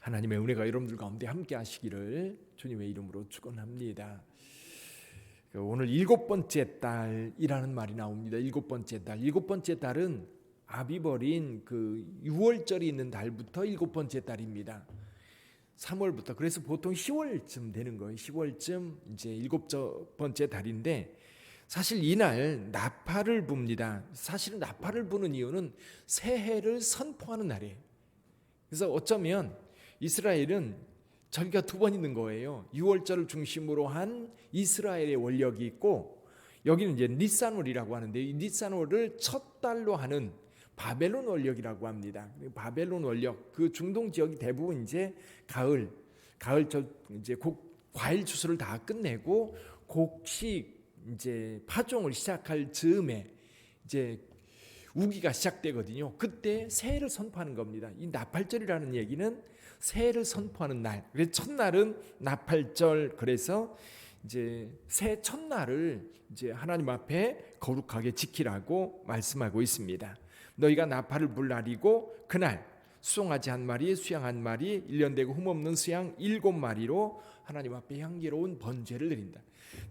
하나님의 은혜가 여러분들 가운데 함께 하시기를 주님의 이름으로 축원합니다. 오늘 일곱 번째 달이라는 말이 나옵니다. 일곱 번째 달. 일곱 번째 달은 아비벌인 그 6월절이 있는 달부터 일곱 번째 달입니다. 3월부터. 그래서 보통 10월쯤 되는 거예요. 10월쯤 이제 일곱 번째 달인데 사실 이날 나팔을 붑니다. 사실은 나팔을 부는 이유는 새해를 선포하는 날이에요. 그래서 어쩌면 이스라엘은 절기가 두 번 있는 거예요. 6월절을 중심으로 한 이스라엘의 원력이 있고, 여기는 이제 니산월이라고 하는데 이 니산월을 첫 달로 하는 바벨론 원력이라고 합니다. 바벨론 원력, 그 중동 지역이 대부분 이제 가을철 이제 과일 추수를 다 끝내고 곡식 이제 파종을 시작할 즈음에 이제 우기가 시작되거든요. 그때 새해를 선포하는 겁니다. 이 나팔절이라는 얘기는 새해를 선포하는 날. 그래서 첫날은 나팔절. 그래서 이제 새해 첫날을 이제 하나님 앞에 거룩하게 지키라고 말씀하고 있습니다. 너희가 나팔을 불 날이고 그날 수송아지 한 마리, 수양 한 마리, 1년 되고 흠없는 수양 7마리로 하나님 앞에 향기로운 번제를 드린다.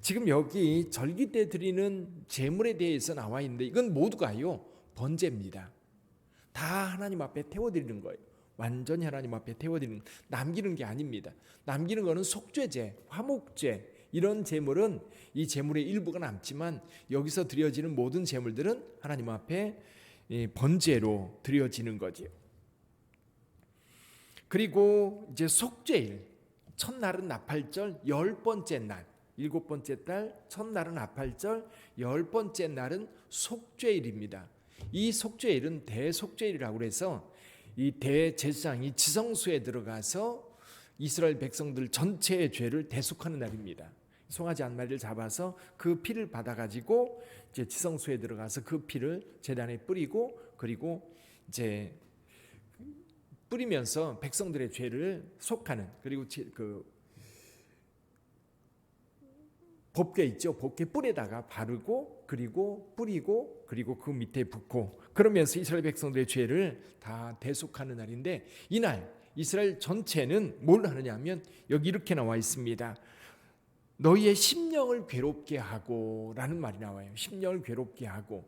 지금 여기 절기 때 드리는 제물에 대해서 나와 있는데 이건 모두가요 번제입니다. 다 하나님 앞에 태워드리는 거예요. 완전히 하나님 앞에 태워드리는, 남기는 게 아닙니다. 남기는 거는 속죄제, 화목제 이런 제물은 이 제물의 일부가 남지만 여기서 드려지는 모든 제물들은 하나님 앞에 번제로 드려지는 거지요. 그리고 이제 속죄일, 첫날은 나팔절, 10번째 날, 일곱 번째 달 첫날은 나팔절, 10번째 날은 속죄일입니다. 이 속죄일은 대속죄일이라고 해서 이 대제사장이 지성소에 들어가서 이스라엘 백성들 전체의 죄를 대속하는 날입니다. 송아지 한 마리를 잡아서 그 피를 받아가지고 이제 지성소에 들어가서 그 피를 제단에 뿌리고, 그리고 이제 뿌리면서 백성들의 죄를 속하는, 그리고 그 법궤 있죠. 법궤 뿔에다가 바르고 그리고 뿌리고 그리고 그 밑에 붓고, 그러면서 이스라엘 백성들의 죄를 다 대속하는 날인데, 이날 이스라엘 전체는 뭘 하느냐 하면 여기 이렇게 나와 있습니다. 너희의 심령을 괴롭게 하고 라는 말이 나와요. 심령을 괴롭게 하고.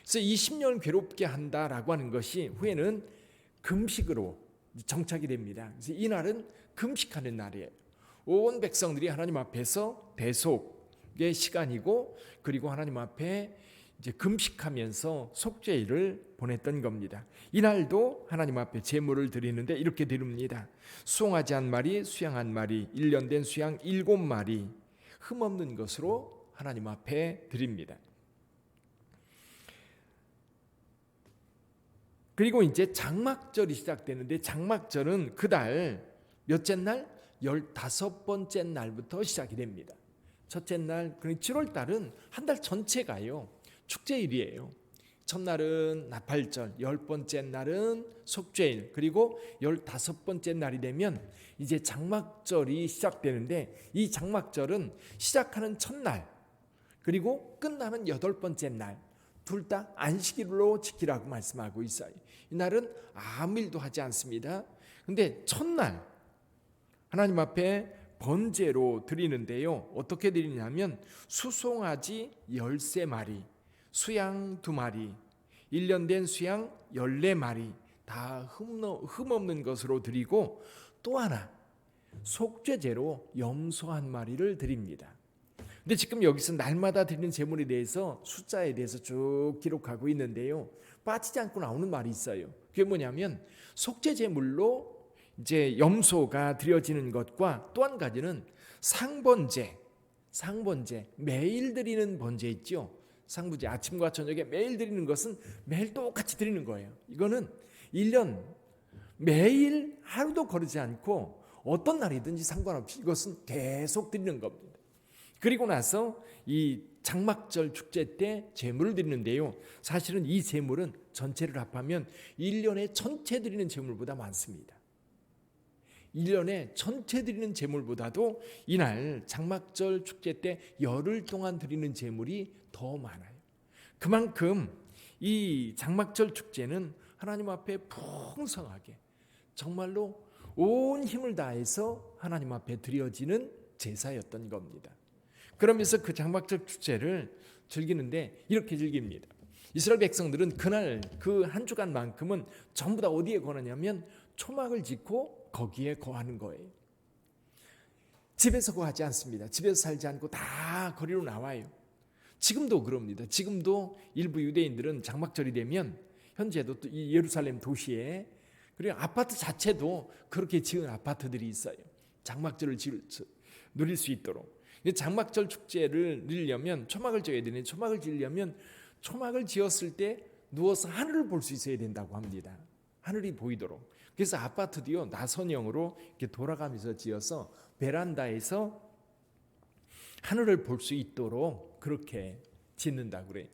그래서 이 심령을 괴롭게 한다라고 하는 것이 후에는 금식으로 정착이 됩니다. 그래서 이날은 금식하는 날이에요. 온 백성들이 하나님 앞에서 대속의 시간이고, 그리고 하나님 앞에 이제 금식하면서 속죄일을 보냈던 겁니다. 이날도 하나님 앞에 제물을 드리는데 이렇게 드립니다. 수송아지 한 마리, 수양 한 마리, 1년 된 수양 7마리, 흠없는 것으로 하나님 앞에 드립니다. 그리고 이제 장막절이 시작되는데, 장막절은 그달 몇째 날? 15번째 날부터 시작이 됩니다. 첫째 날, 그러니까 7월 달은 한 달 전체가요 축제일이에요. 첫날은 나팔절, 10번째 날은 속죄일, 그리고 15번째 날이 되면 이제 장막절이 시작되는데, 이 장막절은 시작하는 첫날 그리고 끝나는 8번째 날 둘 다 안식일로 지키라고 말씀하고 있어요. 이날은 아무 일도 하지 않습니다. 근데 첫날 하나님 앞에 번제로 드리는데요, 어떻게 드리냐면 수송아지 13마리, 수양 2마리, 1년 된 수양 14마리 다 흠없는 것으로 드리고, 또 하나 속죄제로 염소 한 마리를 드립니다. 근데 지금 여기서 날마다 드리는 제물에 대해서 숫자에 대해서 쭉 기록하고 있는데요, 빠지지 않고 나오는 말이 있어요. 그게 뭐냐면 속죄 제물로 이제 염소가 드려지는 것과, 또 한 가지는 상번제, 매일 드리는 번제 있죠. 상번제, 아침과 저녁에 매일 드리는 것은 매일 똑같이 드리는 거예요. 이거는 1년 매일 하루도 거르지 않고 어떤 날이든지 상관없이 이것은 계속 드리는 겁니다. 그리고 나서 이 장막절 축제 때 제물을 드리는데요, 사실은 이 제물은 전체를 합하면 1년에 전체 드리는 제물보다 많습니다. 1년에 전체 드리는 제물보다도 이날 장막절 축제 때 열흘 동안 드리는 제물이 더 많아요. 그만큼 이 장막절 축제는 하나님 앞에 풍성하게, 정말로 온 힘을 다해서 하나님 앞에 드려지는 제사였던 겁니다. 그러면서 그 장막절 축제를 즐기는데 이렇게 즐깁니다. 이스라엘 백성들은 그날 그 한 주간만큼은 전부 다 어디에 거하냐면 초막을 짓고 거기에 거하는 거예요. 집에서 거하지 않습니다. 집에서 살지 않고 다 거리로 나와요. 지금도 그럽니다. 지금도 일부 유대인들은 장막절이 되면 현재도 또 이 예루살렘 도시에, 그리고 아파트 자체도 그렇게 지은 아파트들이 있어요. 장막절을 누릴 수 있도록. 장막절 축제를 누리려면 초막을 지어야 되는데, 초막을 지으려면 초막을 지었을 때 누워서 하늘을 볼 수 있어야 된다고 합니다. 하늘이 보이도록. 그래서 아파트도요, 나선형으로 이렇게 돌아가면서 지어서 베란다에서 하늘을 볼 수 있도록 그렇게 짓는다 그래요.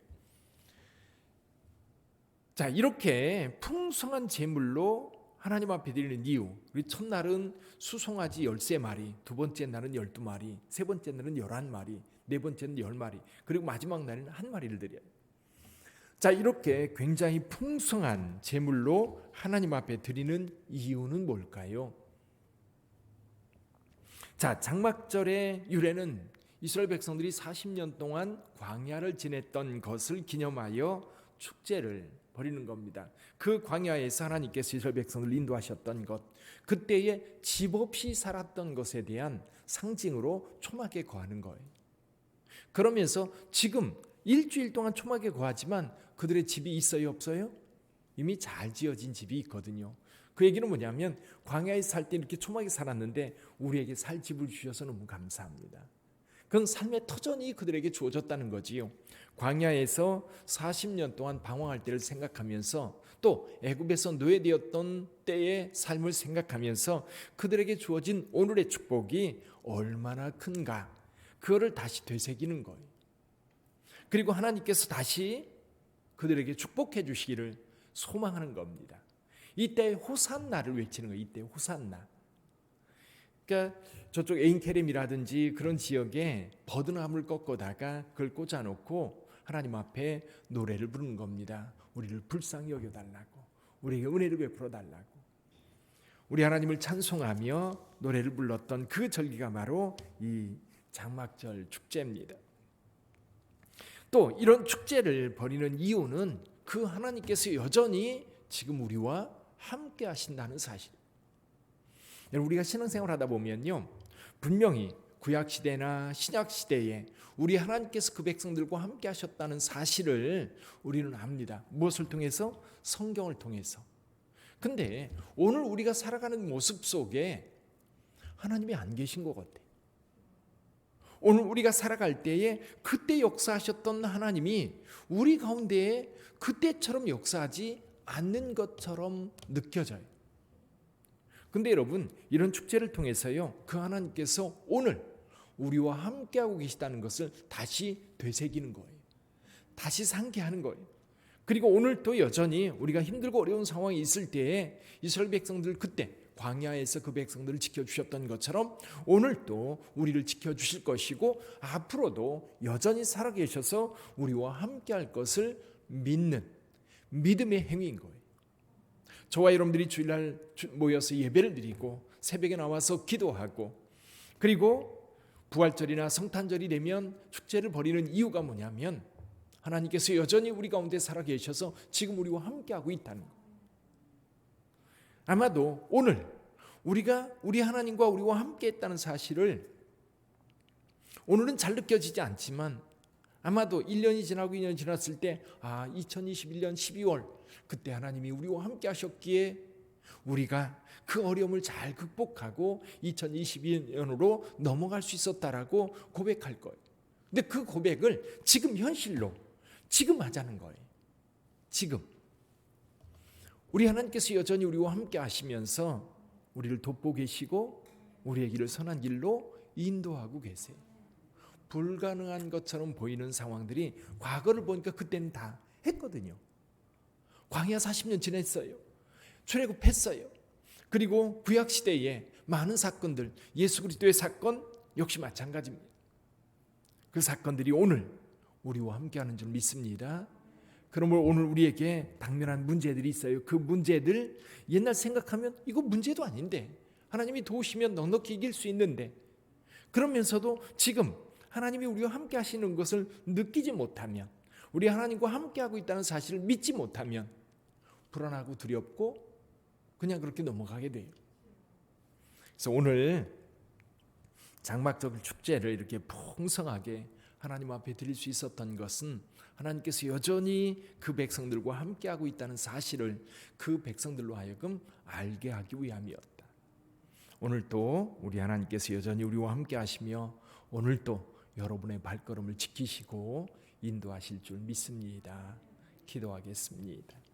자, 이렇게 풍성한 제물로 하나님 앞에 드리는 이유, 우리 첫날은 수송아지 13마리, 두 번째 날은 12마리, 세 번째 날은 11마리, 네 번째는 10마리, 그리고 마지막 날은 한 마리를 드려요. 자, 이렇게 굉장히 풍성한 제물로 하나님 앞에 드리는 이유는 뭘까요? 자, 장막절의 유래는 이스라엘 백성들이 40년 동안 광야를 지냈던 것을 기념하여 축제를 벌이는 겁니다. 그 광야에서 하나님께서 이스라엘 백성을 인도하셨던 것, 그때에 집 없이 살았던 것에 대한 상징으로 초막에 거하는 거예요. 그러면서 지금 일주일 동안 초막에 거하지만 그들의 집이 있어요, 없어요? 이미 잘 지어진 집이 있거든요. 그 얘기는 뭐냐면 광야에 살 때 이렇게 초막에 살았는데 우리에게 살 집을 주셔서 너무 감사합니다. 그건 삶의 터전이 그들에게 주어졌다는 거지요. 광야에서 40년 동안 방황할 때를 생각하면서 또 애굽에서 노예되었던 때의 삶을 생각하면서 그들에게 주어진 오늘의 축복이 얼마나 큰가, 그거를 다시 되새기는 거예요. 그리고 하나님께서 다시 그들에게 축복해 주시기를 소망하는 겁니다. 이때 호산나를 외치는 거예요. 이때 호산나. 그러니까 저쪽 에인케렘이라든지 그런 지역에 버드나무를 꺾어다가 그걸 꽂아놓고 하나님 앞에 노래를 부르는 겁니다. 우리를 불쌍히 여겨달라고, 우리에게 은혜를 베풀어 달라고. 우리 하나님을 찬송하며 노래를 불렀던 그 절기가 바로 이 장막절 축제입니다. 또 이런 축제를 벌이는 이유는 그 하나님께서 여전히 지금 우리와 함께 하신다는 사실. 우리가 신앙생활 하다 보면요, 분명히 구약시대나 신약시대에 우리 하나님께서 그 백성들과 함께 하셨다는 사실을 우리는 압니다. 무엇을 통해서? 성경을 통해서. 근데 오늘 우리가 살아가는 모습 속에 하나님이 안 계신 것 같아요. 오늘 우리가 살아갈 때에 그때 역사하셨던 하나님이 우리 가운데에 그때처럼 역사하지 않는 것처럼 느껴져요. 근데 여러분, 이런 축제를 통해서요, 그 하나님께서 오늘 우리와 함께하고 계시다는 것을 다시 되새기는 거예요. 다시 상기하는 거예요. 그리고 오늘 또 여전히 우리가 힘들고 어려운 상황이 있을 때에 이스라엘 백성들 그때 광야에서 그 백성들을 지켜주셨던 것처럼 오늘 또 우리를 지켜주실 것이고 앞으로도 여전히 살아계셔서 우리와 함께할 것을 믿는 믿음의 행위인 거예요. 저와 여러분들이 주일날 모여서 예배를 드리고 새벽에 나와서 기도하고 그리고 부활절이나 성탄절이 되면 축제를 벌이는 이유가 뭐냐면 하나님께서 여전히 우리 가운데 살아계셔서 지금 우리와 함께하고 있다는 것. 아마도 오늘 우리가 우리 하나님과 우리와 함께했다는 사실을 오늘은 잘 느껴지지 않지만 아마도 1년이 지나고 2년이 지났을 때 2021년 12월 그때 하나님이 우리와 함께 하셨기에 우리가 그 어려움을 잘 극복하고 2022년으로 넘어갈 수 있었다라고 고백할 거예요. 근데 그 고백을 지금 현실로 지금 하자는 거예요. 지금 우리 하나님께서 여전히 우리와 함께 하시면서 우리를 돕고 계시고 우리의 길을 선한 길로 인도하고 계세요. 불가능한 것처럼 보이는 상황들이 과거를 보니까 그때는 다 했거든요. 광야 40년 지냈어요. 출애굽했어요. 그리고 구약시대에 많은 사건들, 예수 그리스도의 사건 역시 마찬가지입니다. 그 사건들이 오늘 우리와 함께하는 줄 믿습니다. 그러므로 오늘 우리에게 당면한 문제들이 있어요. 그 문제들 옛날 생각하면 이거 문제도 아닌데 하나님이 도우시면 넉넉히 이길 수 있는데, 그러면서도 지금 하나님이 우리와 함께 하시는 것을 느끼지 못하면, 우리 하나님과 함께 하고 있다는 사실을 믿지 못하면 불안하고 두렵고 그냥 그렇게 넘어가게 돼요. 그래서 오늘 장막절 축제를 이렇게 풍성하게 하나님 앞에 드릴 수 있었던 것은 하나님께서 여전히 그 백성들과 함께하고 있다는 사실을 그 백성들로 하여금 알게 하기 위함이었다. 오늘도 우리 하나님께서 여전히 우리와 함께 하시며 오늘도 여러분의 발걸음을 지키시고 인도하실 줄 믿습니다. 기도하겠습니다.